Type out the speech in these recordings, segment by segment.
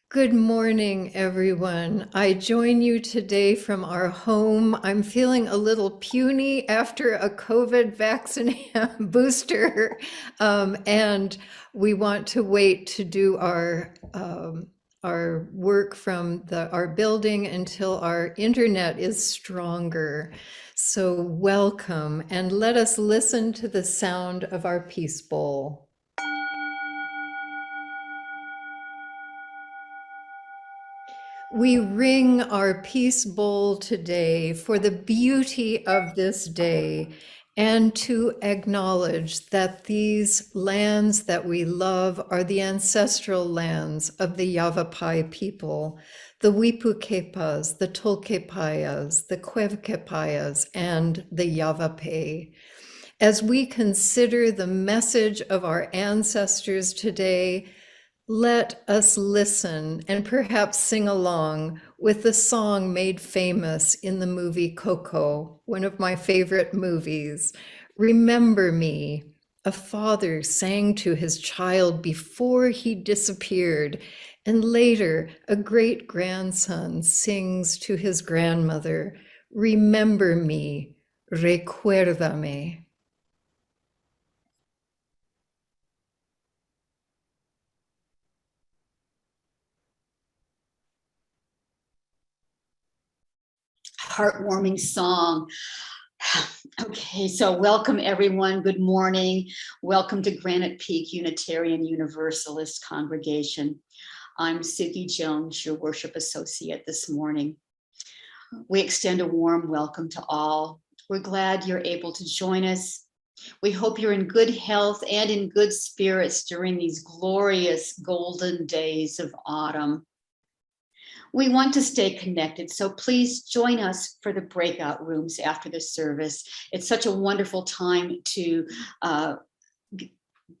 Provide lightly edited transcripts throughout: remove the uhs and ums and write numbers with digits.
Good morning, everyone. I join you today from our home. I'm feeling a little puny after a COVID vaccine booster, and we want to wait to do our work from our building until our internet is stronger. So welcome, and let us listen to the sound of our peace bowl. We ring our peace bowl today for the beauty of this day and to acknowledge that these lands that we love are the ancestral lands of the Yavapai people, the Wipukepas, the Tolkepayas, the Quevkepayas, and the Yavapai. As we consider the message of our ancestors today, let us listen and perhaps sing along with the song made famous in the movie Coco, one of my favorite movies. Remember me, a father sang to his child before he disappeared, and later a great grandson sings to his grandmother, remember me, recuérdame. Heartwarming song. Okay, so welcome everyone. Good morning. Welcome to Granite Peak Unitarian Universalist Congregation. I'm Siggy Jones, your worship associate this morning. We extend a warm welcome to all. We're glad you're able to join us. We hope you're in good health and in good spirits during these glorious golden days of autumn. We want to stay connected, so please join us for the breakout rooms after the service. It's such a wonderful time to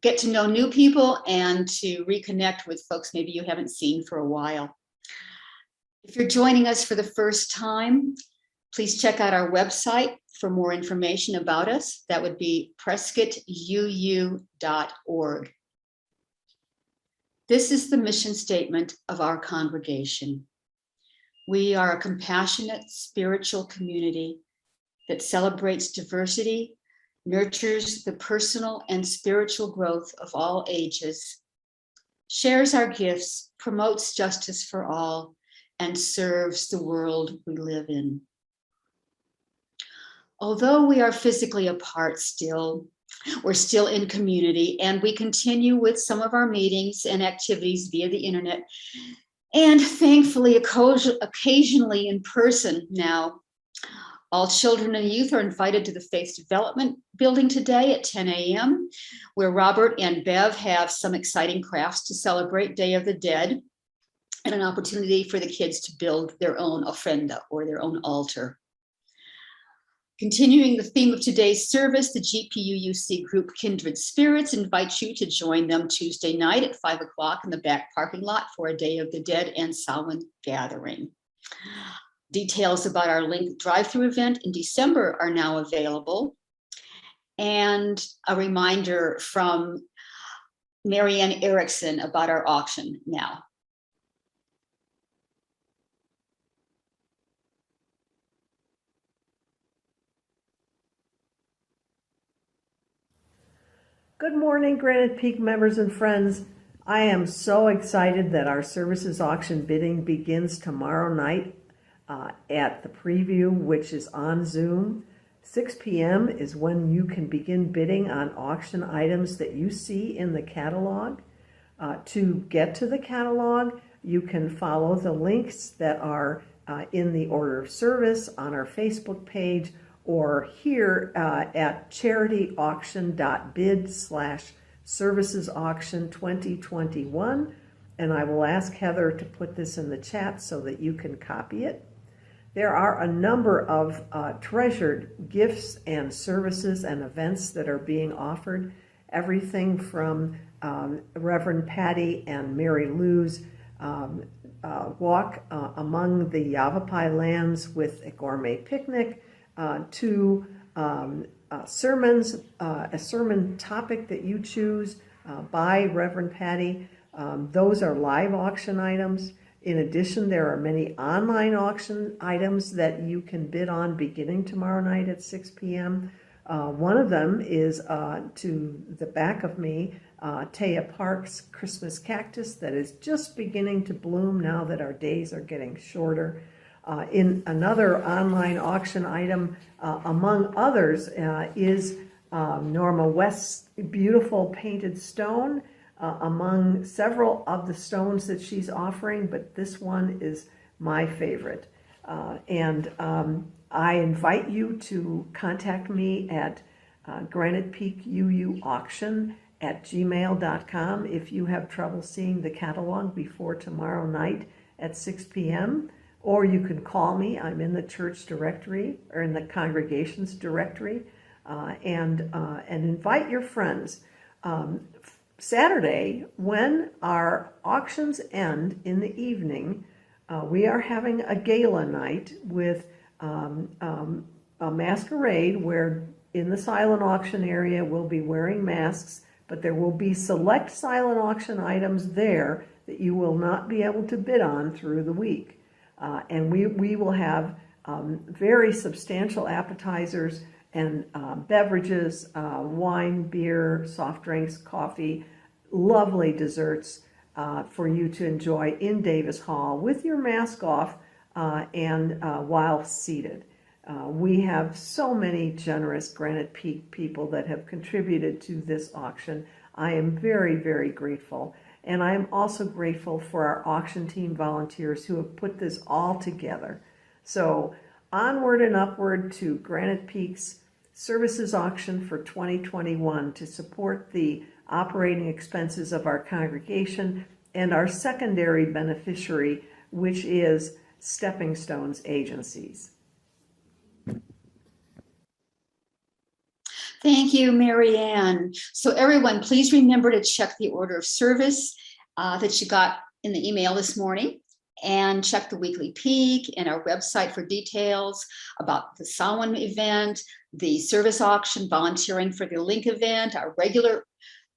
get to know new people and to reconnect with folks maybe you haven't seen for a while. If you're joining us for the first time, please check out our website for more information about us. That would be prescottuu.org. This is the mission statement of our congregation. We are a compassionate spiritual community that celebrates diversity, nurtures the personal and spiritual growth of all ages, shares our gifts, promotes justice for all, and serves the world we live in. Although we are physically apart still, we're still in community, and we continue with some of our meetings and activities via the internet, and thankfully occasionally in person now. All children and youth are invited to the Faith Development Building today at 10 a.m., where Robert and Bev have some exciting crafts to celebrate Day of the Dead and an opportunity for the kids to build their own ofrenda or their own altar. Continuing the theme of today's service, the GPUUC group Kindred Spirits invites you to join them Tuesday night at 5 o'clock in the back parking lot for a Day of the Dead and Samhain gathering. Details about our link drive-through event in December are now available. And a reminder from Marianne Erickson about our auction now. Good morning, Granite Peak members and friends. I am so excited that our services auction bidding begins tomorrow night at the preview, which is on Zoom. 6 p.m. is when you can begin bidding on auction items that you see in the catalog. To get to the catalog, you can follow the links that are in the order of service on our Facebook page, or here at charityauction.bid/servicesauction 2021. And I will ask Heather to put this in the chat so that you can copy it. There are a number of treasured gifts and services and events that are being offered. Everything from Reverend Patty and Mary Lou's walk among the Yavapai lands with a gourmet picnic, to sermons, a sermon topic that you choose by Reverend Patty, Those are live auction items. In addition, there are many online auction items that you can bid on beginning tomorrow night at 6 p.m. One of them is to the back of me, Taya Park's Christmas cactus that is just beginning to bloom now that our days are getting shorter. In another online auction item, among others, is Norma West's beautiful painted stone, among several of the stones that she's offering, but this one is my favorite. I invite you to contact me at Granite Peak UU Auction at gmail.com if you have trouble seeing the catalog before tomorrow night at 6 p.m. Or you can call me. I'm in the church directory or in the congregations directory, and invite your friends. Saturday, when our auctions end in the evening, we are having a gala night with a masquerade where in the silent auction area we'll be wearing masks, but there will be select silent auction items there that you will not be able to bid on through the week. And we will have very substantial appetizers and beverages, wine, beer, soft drinks, coffee, lovely desserts for you to enjoy in Davis Hall with your mask off and while seated. We have so many generous Granite Peak people that have contributed to this auction. I am very, very grateful. And I am also grateful for our auction team volunteers who have put this all together. So onward and upward to Granite Peak's services auction for 2021 to support the operating expenses of our congregation and our secondary beneficiary, which is Stepping Stones agencies. Thank you, Mary Ann. So everyone, please remember to check the order of service that you got in the email this morning, and check the weekly peak and our website for details about the Samhain event, the service auction, volunteering for the Link event, our regular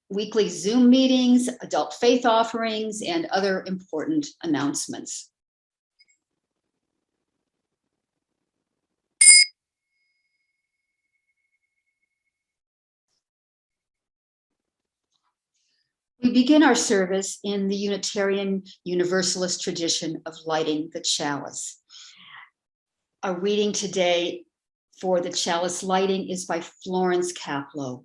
weekly Zoom meetings, adult faith offerings, and other important announcements. We begin our service in the Unitarian Universalist tradition of lighting the chalice. Our reading today for the chalice lighting is by Florence Caplow.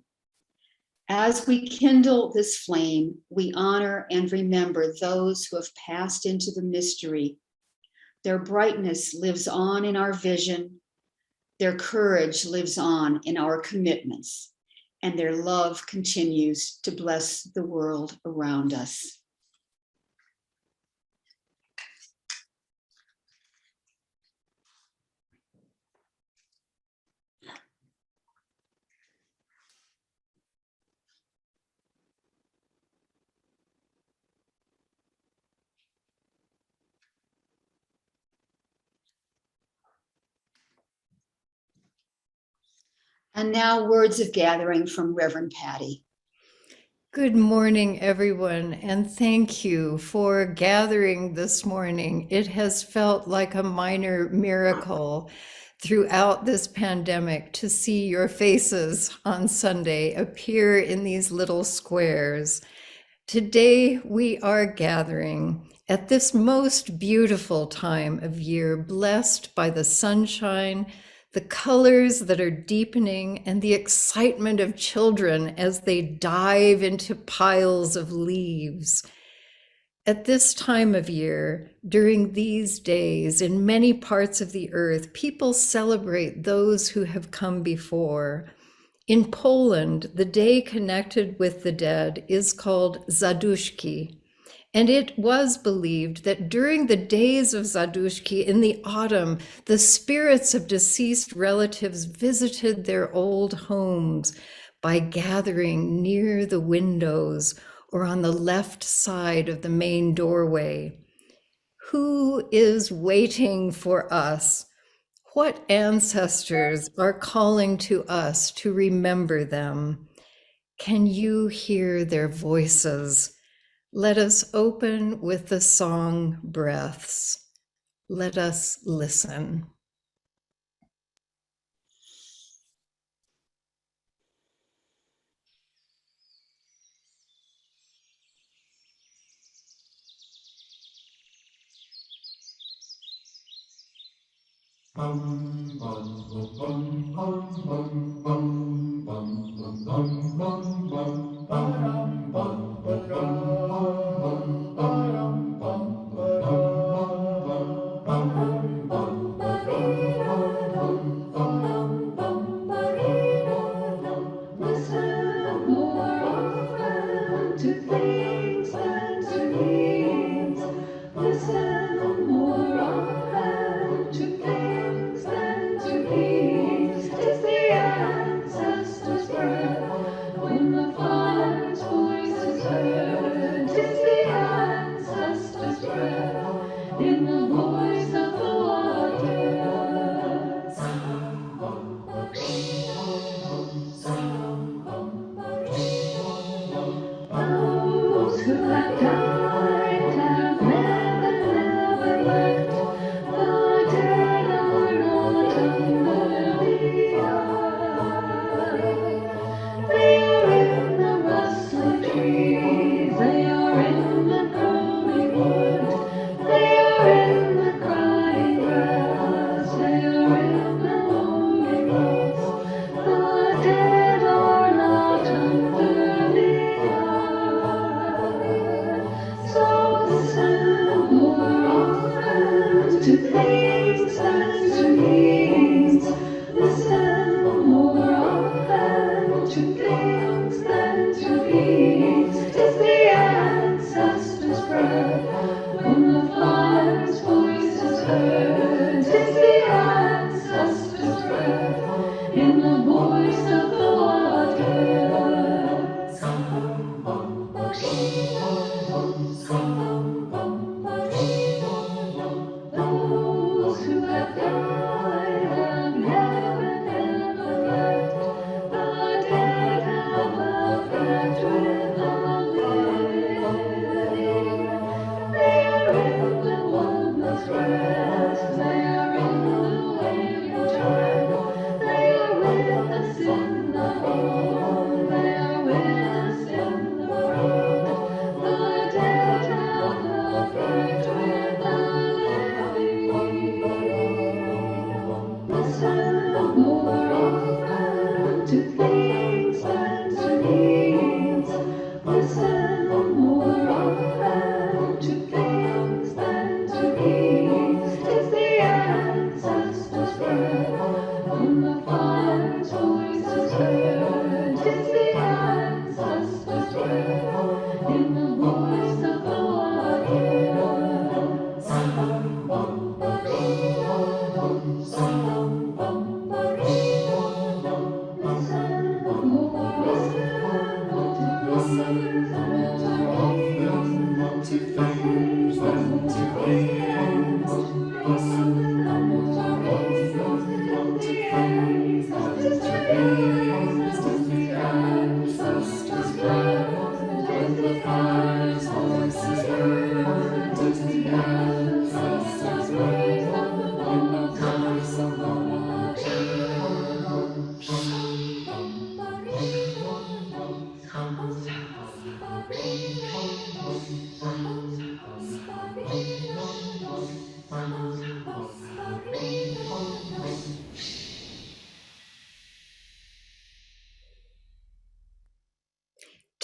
As we kindle this flame, we honor and remember those who have passed into the mystery. Their brightness lives on in our vision. Their courage lives on in our commitments. And their love continues to bless the world around us. And now words of gathering from Reverend Patty. Good morning, everyone, and thank you for gathering this morning. It has felt like a minor miracle throughout this pandemic to see your faces on Sunday appear in these little squares. Today, we are gathering at this most beautiful time of year, blessed by the sunshine, the colors that are deepening, and the excitement of children as they dive into piles of leaves. At this time of year, during these days, in many parts of the earth, people celebrate those who have come before. In Poland, the day connected with the dead is called Zaduszki. And it was believed that during the days of Zaduszki in the autumn, the spirits of deceased relatives visited their old homes by gathering near the windows or on the left side of the main doorway. Who is waiting for us? What ancestors are calling to us to remember them? Can you hear their voices? Let us open with the song Breaths. Let us listen.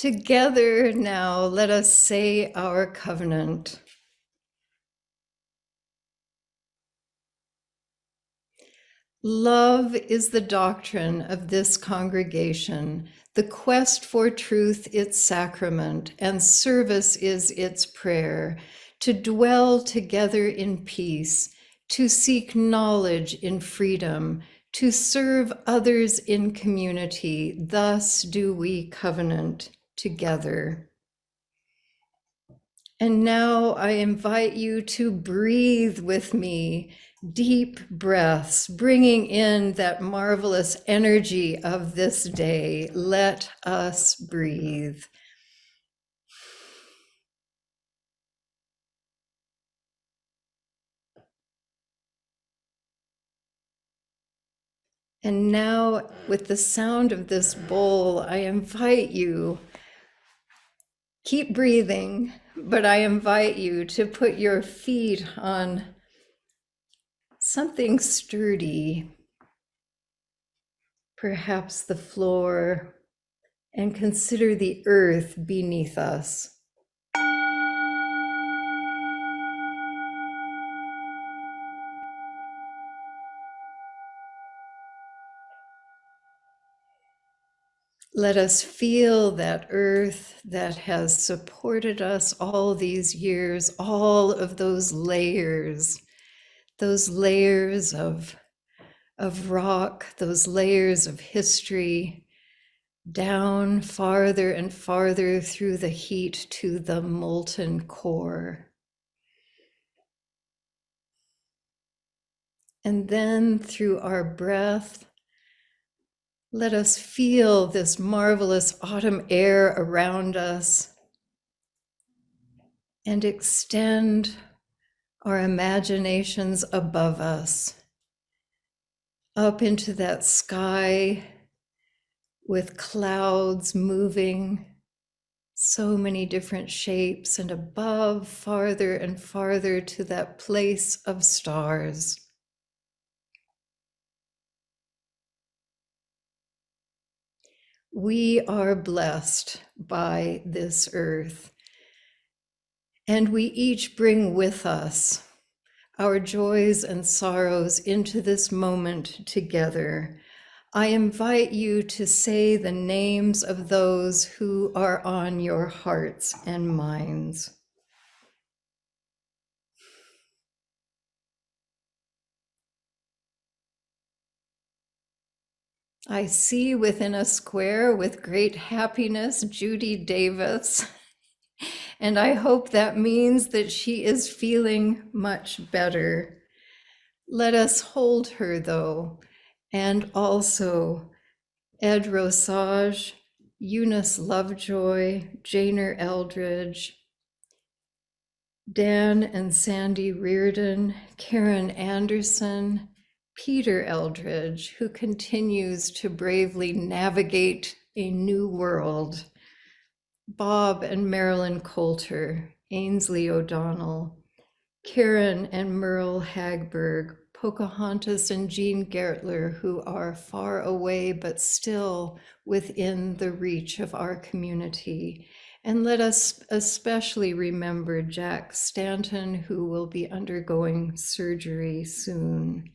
Together now, let us say our covenant. Love is the doctrine of this congregation, the quest for truth its sacrament, and service is its prayer, to dwell together in peace, to seek knowledge in freedom, to serve others in community. Thus do we covenant together. And now I invite you to breathe with me, deep breaths, bringing in that marvelous energy of this day. Let us breathe. And now, with the sound of this bowl, I invite you, keep breathing, but I invite you to put your feet on something sturdy, perhaps the floor, and consider the earth beneath us. Let us feel that earth that has supported us all these years, all of those layers of rock, those layers of history, down farther and farther through the heat to the molten core. And then through our breath, let us feel this marvelous autumn air around us and extend our imaginations above us, up into that sky with clouds moving, so many different shapes, and above, farther and farther to that place of stars. We are blessed by this earth, and we each bring with us our joys and sorrows into this moment together. I invite you to say the names of those who are on your hearts and minds. I see within a square with great happiness Judy Davis, and I hope that means that she is feeling much better. Let us hold her, though, and also Ed Rosage, Eunice Lovejoy, Janer Eldridge, Dan and Sandy Reardon, Karen Anderson, Peter Eldridge, who continues to bravely navigate a new world, Bob and Marilyn Coulter, Ainsley O'Donnell, Karen and Merle Hagberg, Pocahontas and Jean Gertler, who are far away but still within the reach of our community. And let us especially remember Jack Stanton, who will be undergoing surgery soon.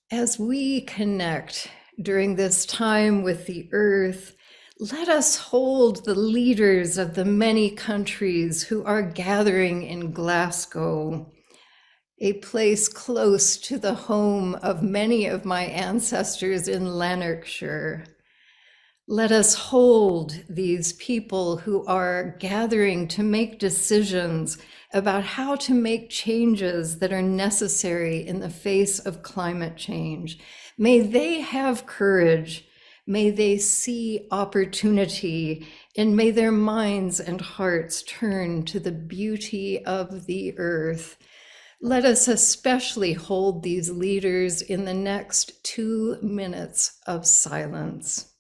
As we connect during this time with the earth, let us hold the leaders of the many countries who are gathering in Glasgow, a place close to the home of many of my ancestors in Lanarkshire. Let us hold these people who are gathering to make decisions about how to make changes that are necessary in the face of climate change. May they have courage. May they see opportunity, and may their minds and hearts turn to the beauty of the earth. Let us especially hold these leaders in the next 2 minutes of silence.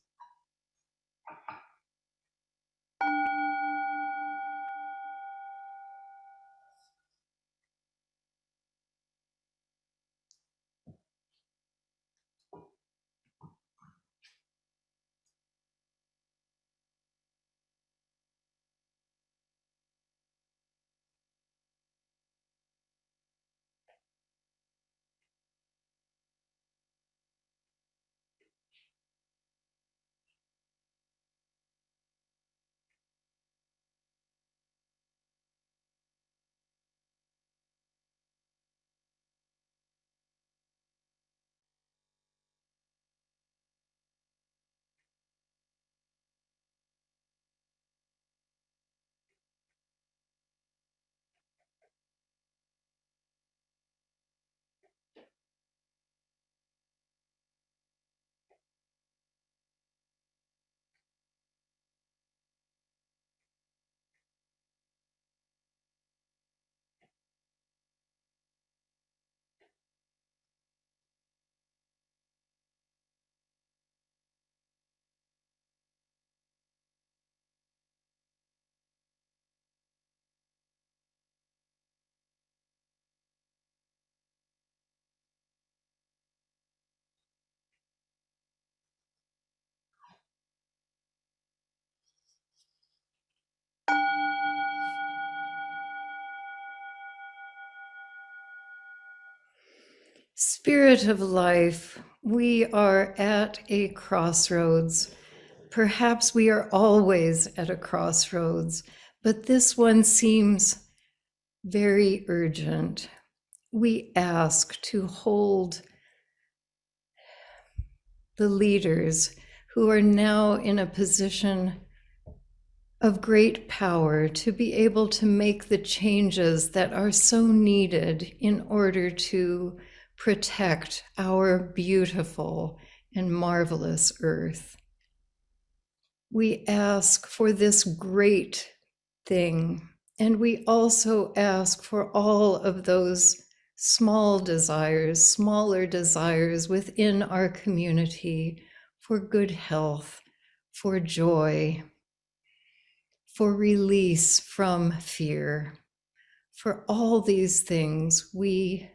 Spirit of life, we are at a crossroads. Perhaps we are always at a crossroads, but this one seems very urgent. We ask to hold the leaders who are now in a position of great power to be able to make the changes that are so needed in order to protect our beautiful and marvelous earth. We ask for this great thing, and we also ask for all of those small desires, smaller desires within our community for good health, for joy, for release from fear. For all these things, we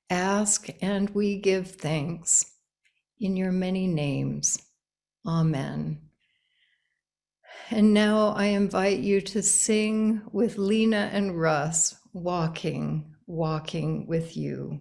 ask and we give thanks in your many names. Amen. And now I invite you to sing with Lena and Russ, Walking, Walking with You.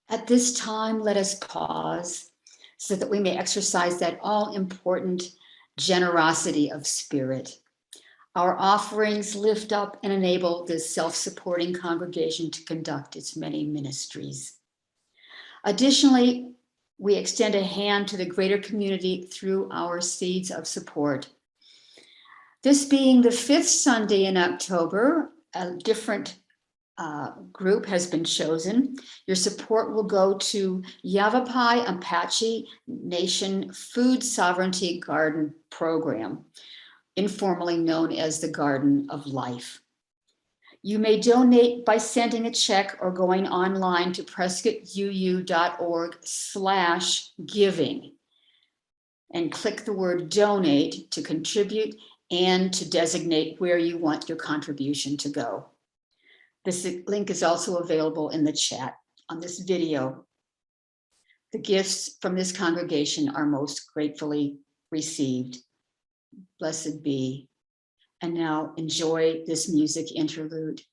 At this time, let us pause so that we may exercise that all-important generosity of spirit. Our offerings lift up and enable this self-supporting congregation to conduct its many ministries. Additionally, we extend a hand to the greater community through our seeds of support. This being the fifth Sunday in October, a different group has been chosen. Your support will go to Yavapai Apache Nation Food Sovereignty Garden Program, informally known as the Garden of Life. You may donate by sending a check or going online to prescottuu.org/giving and click the word donate to contribute and to designate where you want your contribution to go. This link is also available in the chat on this video. The gifts from this congregation are most gratefully received. Blessed be. And now enjoy this music interlude.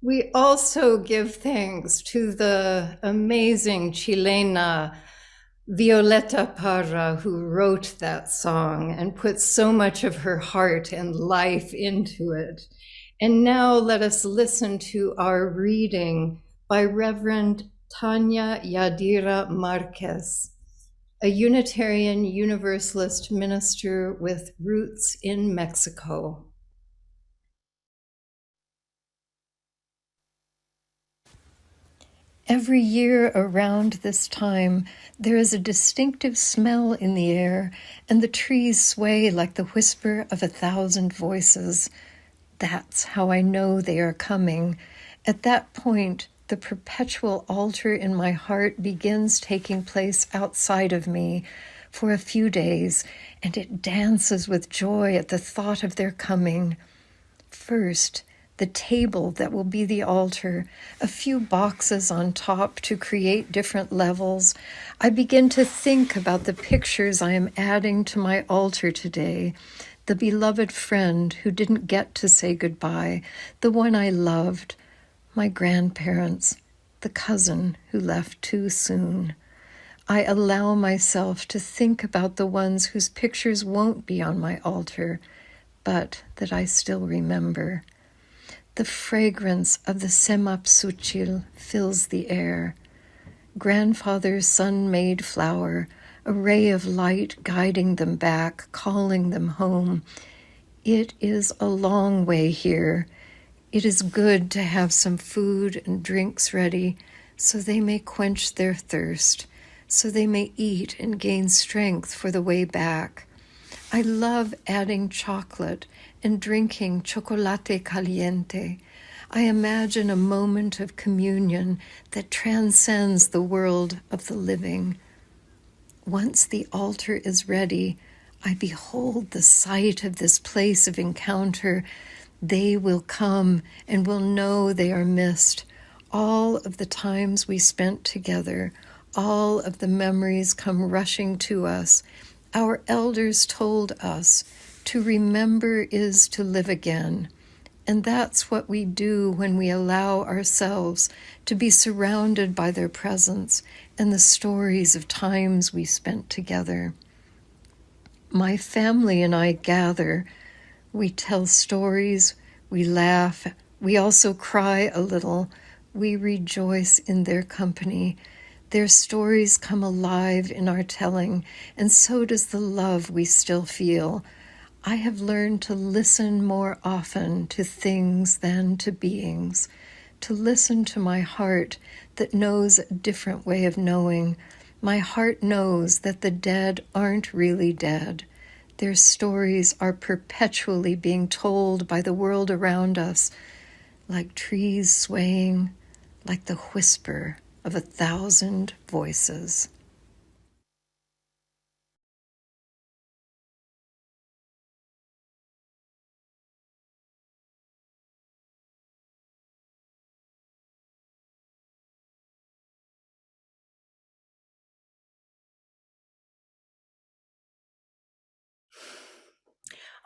We also give thanks to the amazing Chilena Violeta Parra, who wrote that song and put so much of her heart and life into it. And now let us listen to our reading by Reverend Tanya Yadira Marquez, a Unitarian Universalist minister with roots in Mexico. Every year around this time, there is a distinctive smell in the air, and the trees sway like the whisper of 1,000 voices. That's how I know they are coming. At that point, the perpetual altar in my heart begins taking place outside of me, for a few days, and it dances with joy at the thought of their coming. First, the table that will be the altar, a few boxes on top to create different levels. I begin to think about the pictures I am adding to my altar today. The beloved friend who didn't get to say goodbye, the one I loved, my grandparents, the cousin who left too soon. I allow myself to think about the ones whose pictures won't be on my altar, but that I still remember. The fragrance of the semapsuchil fills the air. Grandfather's sun-made flower, a ray of light guiding them back, calling them home. It is a long way here. It is good to have some food and drinks ready so they may quench their thirst, so they may eat and gain strength for the way back. I love adding chocolate and drinking chocolate caliente. I imagine a moment of communion that transcends the world of the living. Once the altar is ready, I behold the sight of this place of encounter. They will come and will know they are missed. All of the times we spent together, all of the memories come rushing to us. Our elders told us to remember is to live again. And that's what we do when we allow ourselves to be surrounded by their presence and the stories of times we spent together. My family and I gather. We tell stories, we laugh, we also cry a little. We rejoice in their company. Their stories come alive in our telling, and so does the love we still feel. I have learned to listen more often to things than to beings, to listen to my heart that knows a different way of knowing. My heart knows that the dead aren't really dead. Their stories are perpetually being told by the world around us, like trees swaying, like the whisper of 1,000 voices.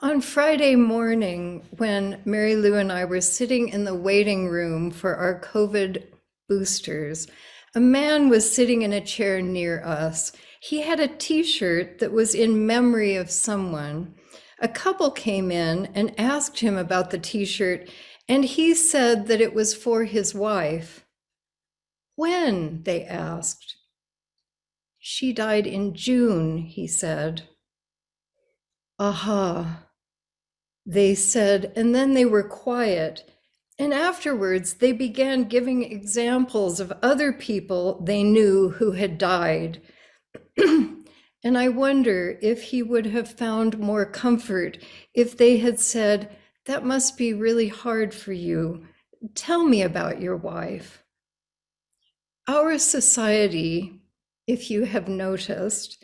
On Friday morning, when Mary Lou and I were sitting in the waiting room for our COVID boosters, a man was sitting in a chair near us. He had a t-shirt that was in memory of someone. A couple came in and asked him about the t-shirt, and he said that it was for his wife. When? They asked. She died in June, he said. Aha. They said, and then they were quiet. And afterwards, they began giving examples of other people they knew who had died. And I wonder if he would have found more comfort if they had said, that must be really hard for you. Tell me about your wife. Our society, if you have noticed,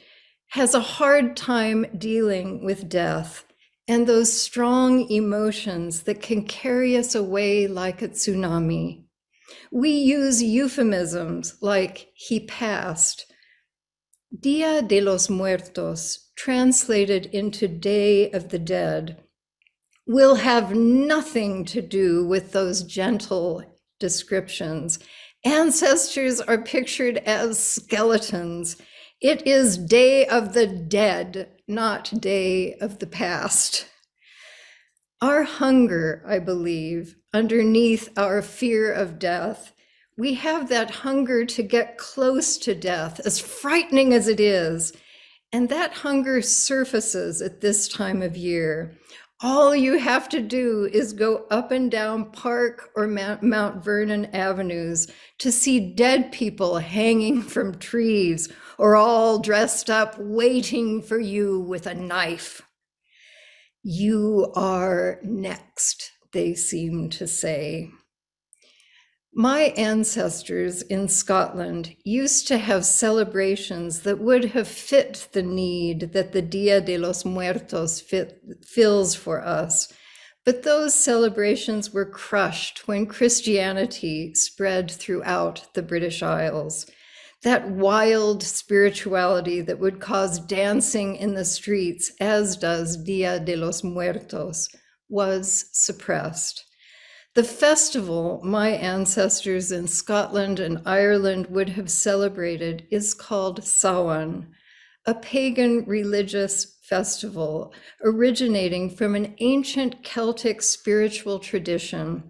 has a hard time dealing with death and those strong emotions that can carry us away like a tsunami. We use euphemisms like he passed. Dia de los Muertos, translated into Day of the Dead, will have nothing to do with those gentle descriptions. Ancestors are pictured as skeletons. It is Day of the Dead, not Day of the Past. Our hunger, I believe, underneath our fear of death, we have that hunger to get close to death, as frightening as it is. And that hunger surfaces at this time of year. All you have to do is go up and down Park or Mount Vernon avenues to see dead people hanging from trees or all dressed up waiting for you with a knife. You are next, they seem to say. My ancestors in Scotland used to have celebrations that would have fit the need that the Dia de los Muertos fills for us. But those celebrations were crushed when Christianity spread throughout the British Isles. That wild spirituality that would cause dancing in the streets, as does Dia de los Muertos, was suppressed. The festival my ancestors in Scotland and Ireland would have celebrated is called Samhain, a pagan religious festival originating from an ancient Celtic spiritual tradition.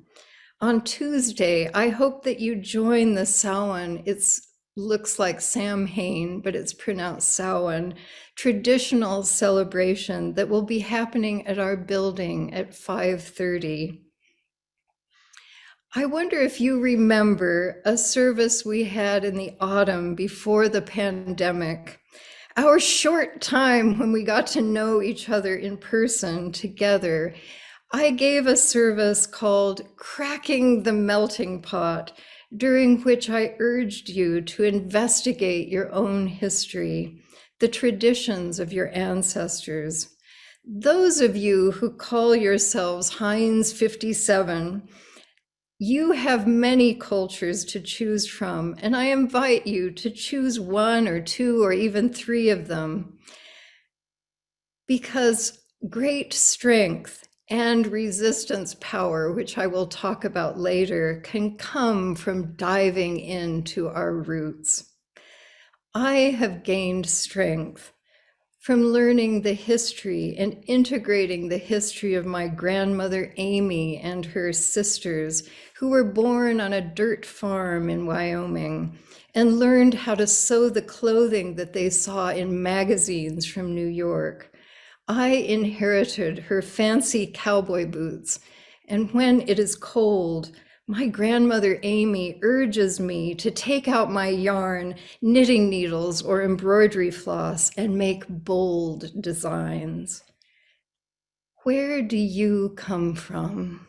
On Tuesday, I hope that you join the Samhain. It looks like Samhain, but it's pronounced Samhain, traditional celebration that will be happening at our building at 5:30. I wonder if you remember a service we had in the autumn before the pandemic. Our short time when we got to know each other in person together, I gave a service called Cracking the Melting Pot, during which I urged you to investigate your own history, the traditions of your ancestors. Those of you who call yourselves Heinz 57, you have many cultures to choose from, and I invite you to choose one or two or even three of them, because great strength and resistance power, which I will talk about later, can come from diving into our roots. I have gained strength from learning the history and integrating the history of my grandmother Amy and her sisters, who were born on a dirt farm in Wyoming and learned how to sew the clothing that they saw in magazines from New York. I inherited her fancy cowboy boots, and when it is cold, my grandmother Amy urges me to take out my yarn, knitting needles, or embroidery floss and make bold designs. Where do you come from?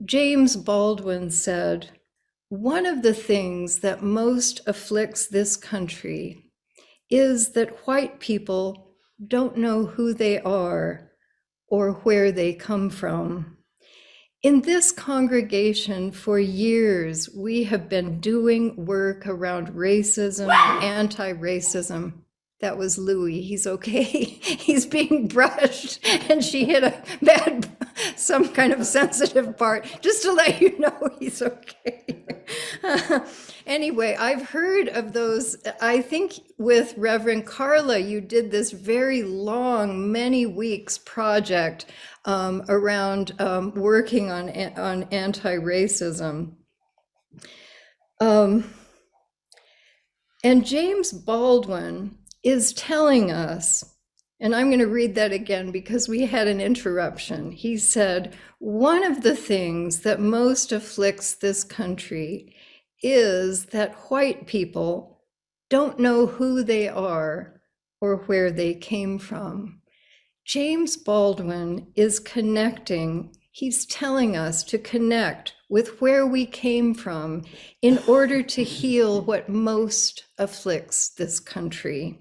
James Baldwin said, "One of the things that most afflicts this country is that white people don't know who they are or where they come from." In this congregation for years, we have been doing work around racism and anti-racism. That was Louis, he's okay. He's being brushed and she hit some kind of sensitive part, just to let you know he's okay. Anyway, I've heard of those. I think with Reverend Carla, you did this very long, many weeks project around working on anti-racism. And James Baldwin is telling us, and I'm going to read that again because we had an interruption. He said, one of the things that most afflicts this country is that white people don't know who they are or where they came from. James Baldwin is connecting. He's telling us to connect with where we came from in order to heal what most afflicts this country.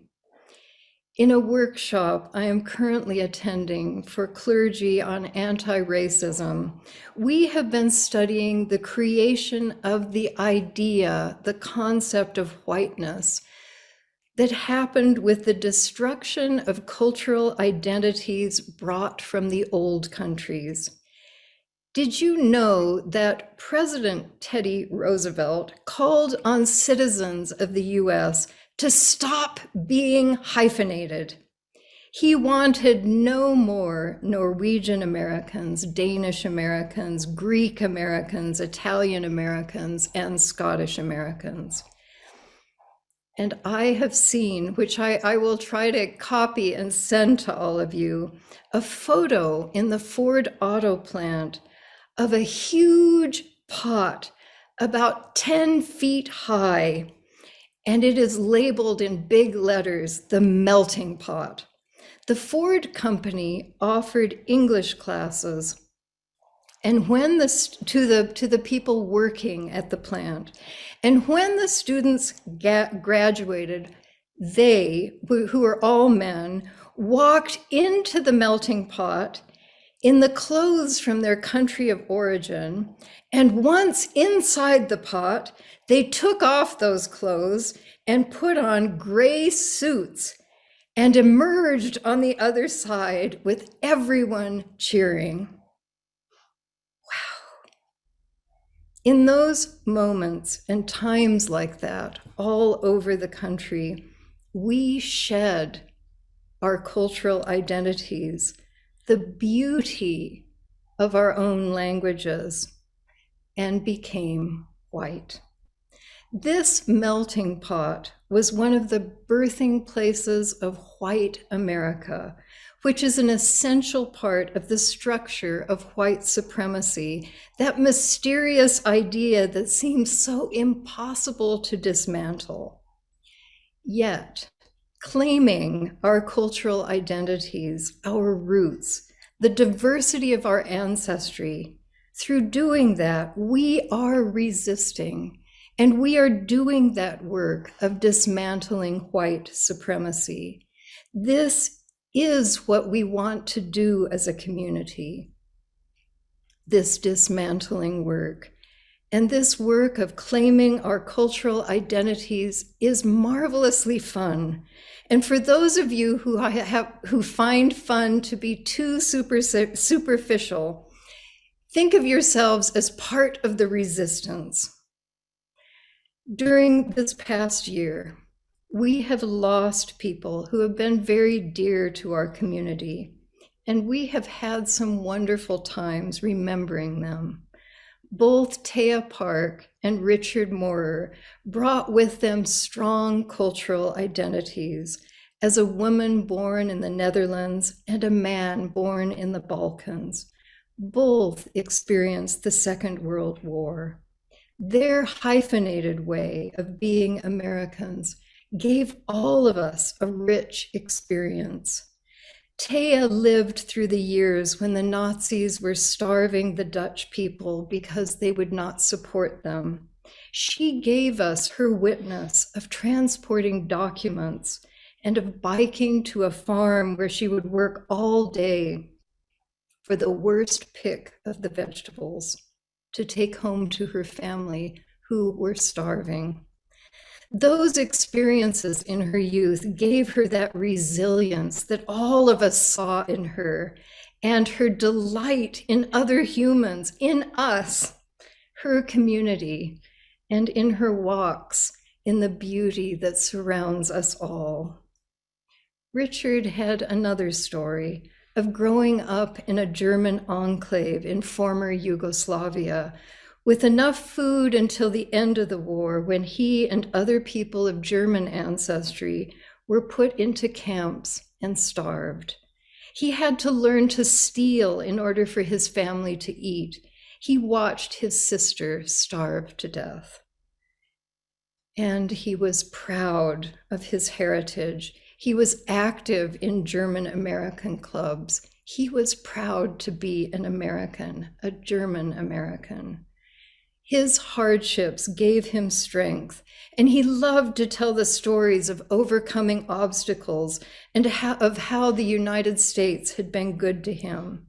In a workshop I am currently attending for clergy on anti-racism, we have been studying the creation of the idea, the concept of whiteness, that happened with the destruction of cultural identities brought from the old countries. Did you know that President Teddy Roosevelt called on citizens of the US to stop being hyphenated? He wanted no more Norwegian Americans, Danish Americans, Greek Americans, Italian Americans, and Scottish Americans. And I have seen, which I will try to copy and send to all of you, a photo in the Ford auto plant of a huge pot about 10 feet high, and it is labeled in big letters, the melting pot. The Ford company offered English classes, and when to the people working at the plant. And when the students graduated, they, who are all men, walked into the melting pot in the clothes from their country of origin. And once inside the pot, they took off those clothes and put on gray suits and emerged on the other side with everyone cheering. In those moments and times like that, all over the country, we shed our cultural identities, the beauty of our own languages, and became white. This melting pot was one of the birthing places of white America, which is an essential part of the structure of white supremacy, that mysterious idea that seems so impossible to dismantle. Yet, claiming our cultural identities, our roots, the diversity of our ancestry, through doing that, we are resisting, and we are doing that work of dismantling white supremacy. This is what we want to do as a community, this dismantling work. And this work of claiming our cultural identities is marvelously fun. And for those of you who find fun to be too superficial, think of yourselves as part of the resistance. During this past year, we have lost people who have been very dear to our community, and we have had some wonderful times remembering them. Both Taya Park and Richard Moorer brought with them strong cultural identities as a woman born in the Netherlands and a man born in the Balkans. Both experienced the Second World War. Their hyphenated way of being Americans gave all of us a rich experience. Taya lived through the years when the Nazis were starving the Dutch people because they would not support them. She gave us her witness of transporting documents and of biking to a farm where she would work all day for the worst pick of the vegetables to take home to her family who were starving. Those experiences in her youth gave her that resilience that all of us saw in her, and her delight in other humans, in us, her community, and in her walks in the beauty that surrounds us all. Richard had another story of growing up in a German enclave in former Yugoslavia, with enough food until the end of the war, when he and other people of German ancestry were put into camps and starved. He had to learn to steal in order for his family to eat. He watched his sister starve to death. And he was proud of his heritage. He was active in German American clubs. He was proud to be an American, a German American. His hardships gave him strength, and he loved to tell the stories of overcoming obstacles and of how the United States had been good to him.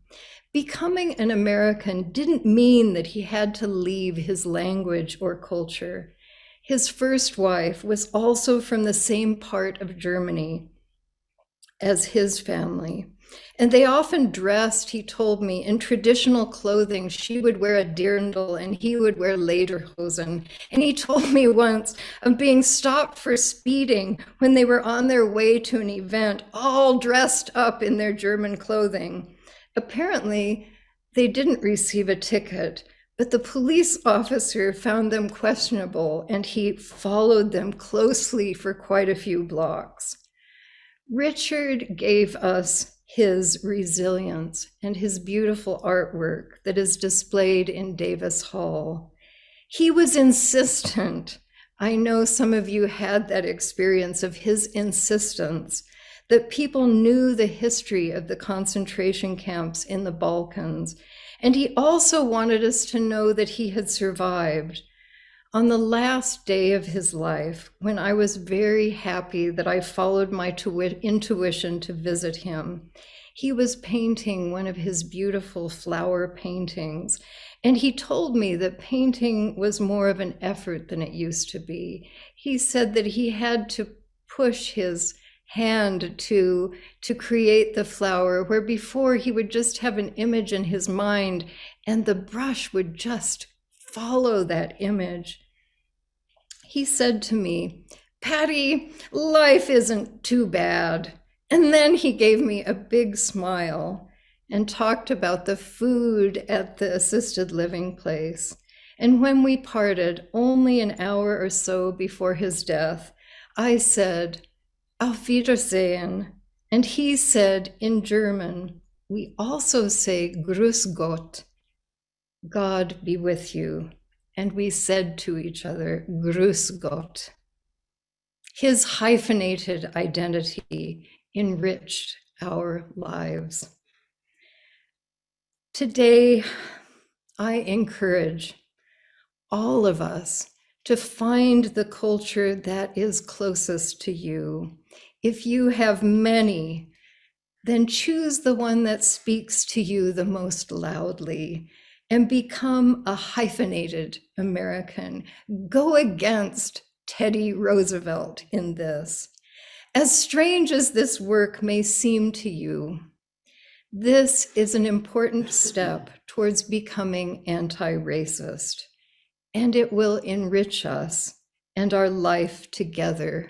Becoming an American didn't mean that he had to leave his language or culture. His first wife was also from the same part of Germany as his family. And they often dressed, he told me, in traditional clothing. She would wear a dirndl and he would wear lederhosen. And he told me once of being stopped for speeding when they were on their way to an event, all dressed up in their German clothing. Apparently, they didn't receive a ticket, but the police officer found them questionable, and he followed them closely for quite a few blocks. Richard gave us his resilience and his beautiful artwork that is displayed in Davis Hall. He was insistent. I know some of you had that experience of his insistence that people knew the history of the concentration camps in the Balkans, And he also wanted us to know that he had survived. On the last day of his life, when I was very happy that I followed my intuition to visit him, he was painting one of his beautiful flower paintings. And he told me that painting was more of an effort than it used to be. He said that he had to push his hand to create the flower, where before he would just have an image in his mind and the brush would just follow that image. He said to me, "Patty, life isn't too bad." And then he gave me a big smile and talked about the food at the assisted living place. And when we parted, only an hour or so before his death, I said, "Auf Wiedersehen." And he said in German, we also say Grüß Gott, God be with you. And we said to each other, Grüß Gott. His hyphenated identity enriched our lives. Today, I encourage all of us to find the culture that is closest to you. If you have many, then choose the one that speaks to you the most loudly and become a hyphenated American. Go against Teddy Roosevelt in this. As strange as this work may seem to you, this is an important step towards becoming anti-racist, and it will enrich us and our life together.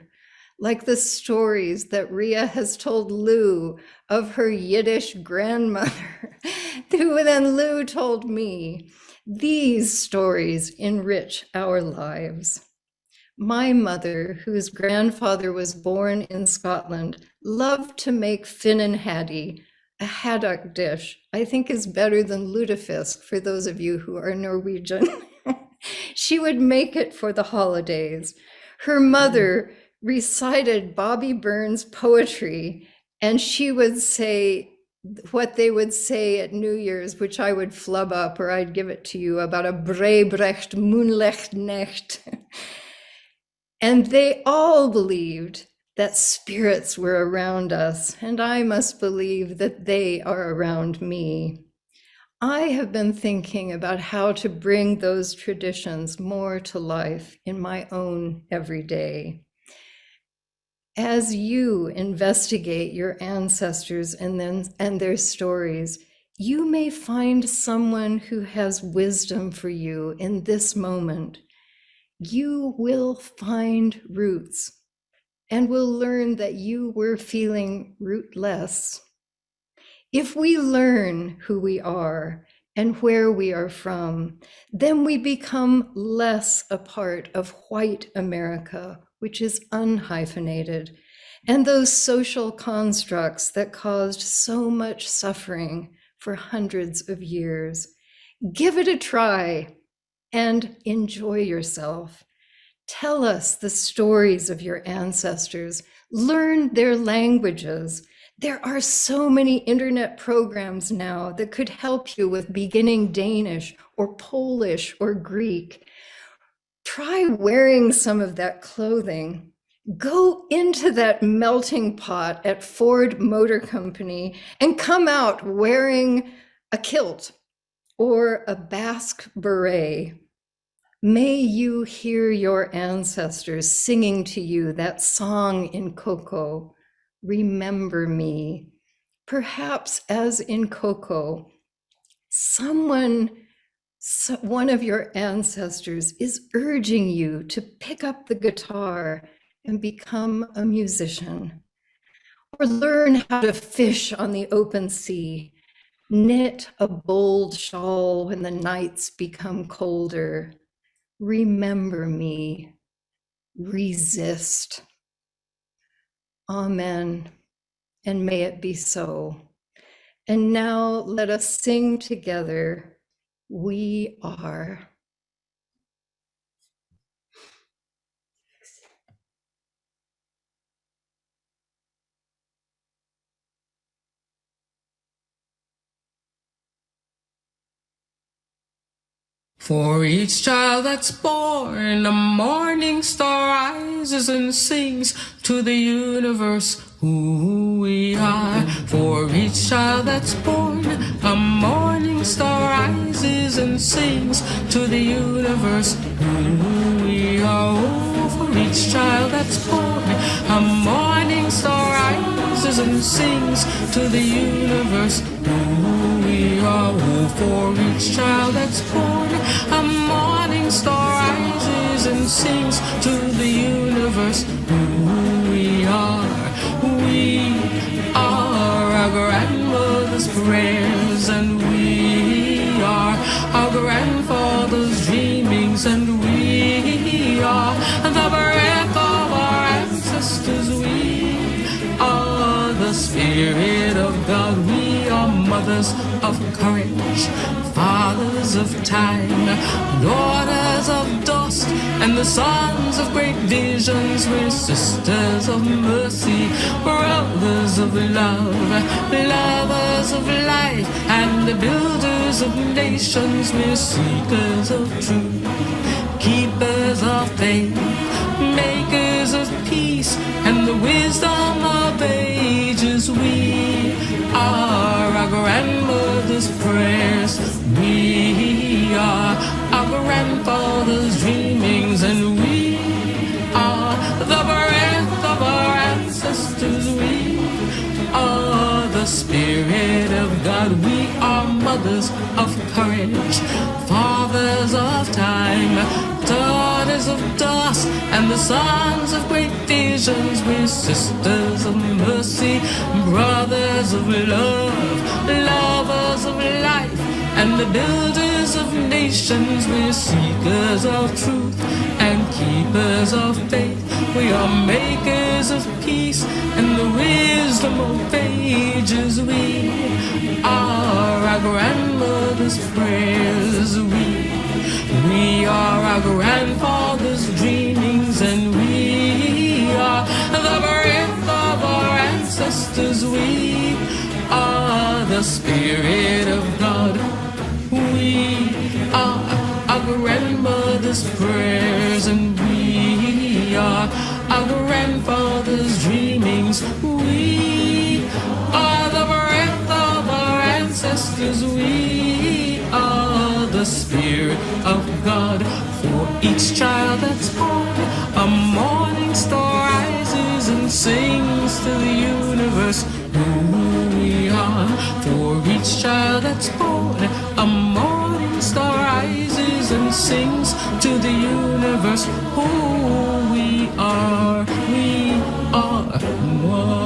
Like the stories that Ria has told Lou of her Yiddish grandmother, who then Lou told me. These stories enrich our lives. My mother, whose grandfather was born in Scotland, loved to make finnan haddie, a haddock dish I think is better than lutefisk for those of you who are Norwegian. She would make it for the holidays. Her mother recited Bobby Burns poetry, and she would say what they would say at New Year's, which I would flub up or I'd give it to you, about a Brebrecht Moonlecht Necht. And they all believed that spirits were around us, and I must believe that they are around me. I have been thinking about how to bring those traditions more to life in my own everyday. As you investigate your ancestors and their stories, you may find someone who has wisdom for you in this moment. You will find roots and will learn that you were feeling rootless. If we learn who we are and where we are from, then we become less a part of white America, which is unhyphenated, and those social constructs that caused so much suffering for hundreds of years. Give it a try and enjoy yourself. Tell us the stories of your ancestors. Learn their languages. There are so many internet programs now that could help you with beginning Danish or Polish or Greek. Try wearing some of that clothing. Go into that melting pot at Ford Motor Company and come out wearing a kilt or a Basque beret. May you hear your ancestors singing to you that song in Coco, Remember Me. Perhaps as in Coco, one of your ancestors is urging you to pick up the guitar and become a musician, or learn how to fish on the open sea, knit a bold shawl when the nights become colder. Remember me, resist. Amen, and may it be so. And now let us sing together, We Are. For each child that's born, a morning star rises and sings to the universe who we are. For each child that's born, a morning star rises and sings to the universe who we are. Oh, for each child that's born, a morning star rises and sings to the universe who we are. Oh, for each child that's born, a morning star rises and sings to the universe who we are. We are our grandmother's prayers, and we are our grandfather's dreamings, and we are the breath of our ancestors. We are the Spirit of God. We are mothers of courage, fathers of time, daughters of dust, and the sons of great visions. We're sisters of mercy, brothers of love, lovers of life, and the builders of nations. We're seekers of truth, keepers of faith, makers of peace, and the wisdom of ages. We are our grandmother's prayers. We are our grandfather's dreamings, and we are the breath of our ancestors. We are the Spirit of God. We are mothers of courage, fathers of time, daughters of dust, and the sons of great visions. We're sisters of mercy, brothers of love, lovers of life, and the builders of nations. We're seekers of truth and keepers of faith. We are makers of peace and the wisdom of ages. We are our grandmother's prayers. We are our grandfather's dreamings, and we are the breath of our ancestors. We are the Spirit of God. We are our grandmother's prayers, and we are our grandfather's dreamings. We are the breath of our ancestors. We are the Spirit of God. For each child that's born, a morning star rises and sings to the universe who we are. For each child that's born, a morning star rises and sings to the universe who we are. We are one.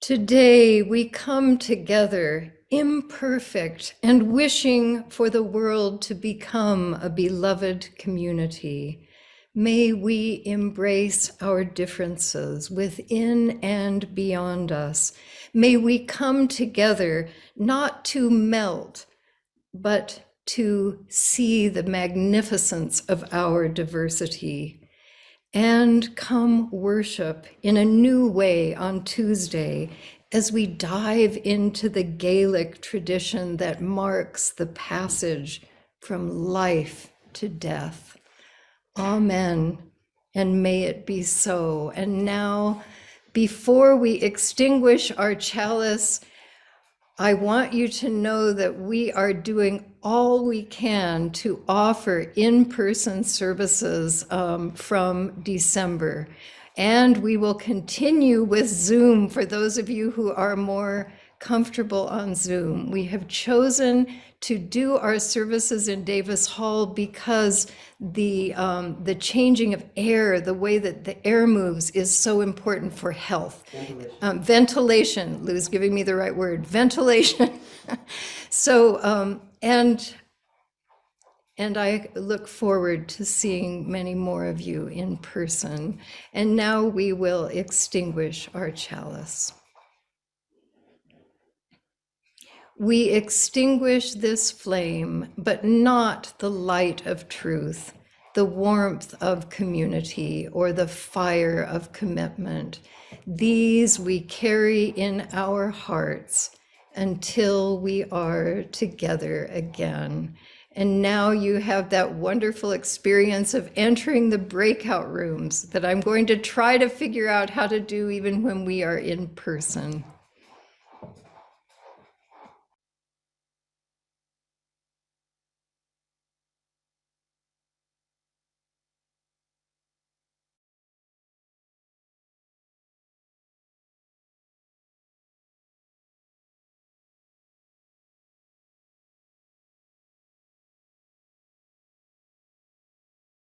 Today we come together, imperfect and wishing for the world to become a beloved community. May we embrace our differences within and beyond us. May we come together not to melt, but to see the magnificence of our diversity. And come worship in a new way on Tuesday as we dive into the Gaelic tradition that marks the passage from life to death. Amen, and may it be so. And now, before we extinguish our chalice, I want you to know that we are doing all we can to offer in-person services from December. And we will continue with Zoom for those of you who are more comfortable on Zoom. We have chosen to do our services in Davis Hall because the changing of air, the way that the air moves, is so important for health. Ventilation, Lou's giving me the right word, ventilation. So, and I look forward to seeing many more of you in person. And now we will extinguish our chalice. We extinguish this flame, but not the light of truth, the warmth of community or the fire of commitment. These we carry in our hearts until we are together again. And now you have that wonderful experience of entering the breakout rooms that I'm going to try to figure out how to do even when we are in person.